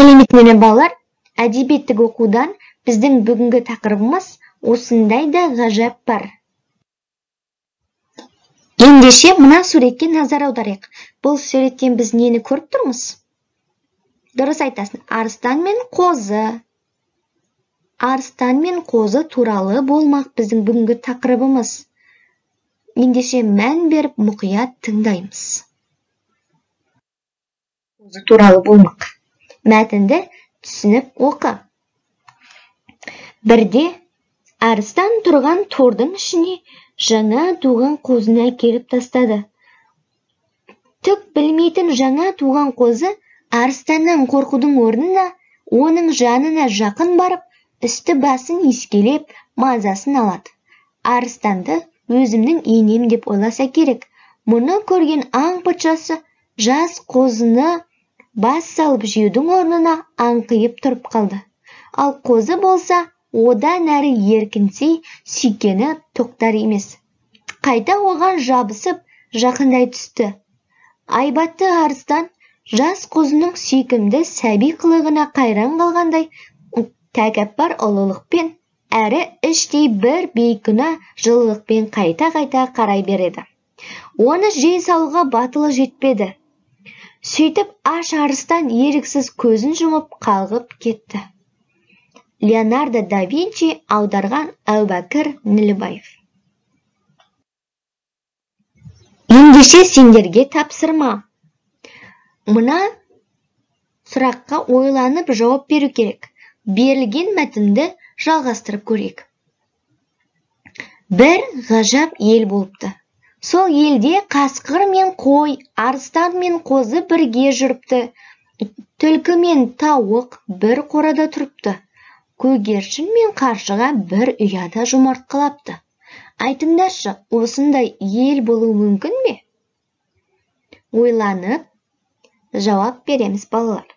Сәлеметсіздер балалар, әдебиеттік оқудан біздің бүгінгі тақырыбымыз осындай да ғажап бар. Ендеше мына суретке назар аударайық. Бұл суреттен біз нені көріп тұрмыз? Дұрыс айтасың, арыстан мен қозы. Арыстан мен қозы туралы болмақ біздің бүгінгі тақырыбымыз. Ендеше мән беріп мұқият тыңдаймыз. Қозы туралы болмақ. Мәтінді түсініп оқы. Бірде арыстан тұрған тордың ішіне жаңа туған қозыны әкеліп тастады. Түк білмейтін жаңа туған қозы арыстаннан қорқудың орнына оның жанына жақын барып, үсті басын иіскелеп, мазасын алады. Арыстанды өзімнің енем деп ойласа керек. Мұны көрген аң патшасы жас қозыны бас салып жеудің орнына аңқиып тұрып қалды. Ал қозы болса, одан әрі еркінси сүйкені тоқтар емес. Қайта оған жабысып, жақындай түсті. Айбатты арыстан жас қозының сүйкімді сәби қылығына қайран қалғандай, тәкаппар ұлылықпен, әрі іштей бір бейкүнә жылылықпен қайта-қайта қарай береді. Оны жей салуға батылы жетпеді. Сөйтіп аш арыстан еріксіз көзін жұмып қалғып кетті. Леонардо да Винчи аударған Әубәкір Нілібаев. Ендеше сендерге тапсырма. Мына сұраққа ойланып жауап беру керек. Берілген мәтінді жалғастырып көрейік. Бір ғажап ел болыпты. Сол елде қасқыр мен қой, арыстан мен қозы бірге жүріпті. Түлкі мен тауық бір қорада тұрыпты. Көгершін мен қаршыға бір ұяда жұмыртқалапты. Айтыңдаршы, осындай ел болу мүмкін бе? Ойланып жауап береміз балалар.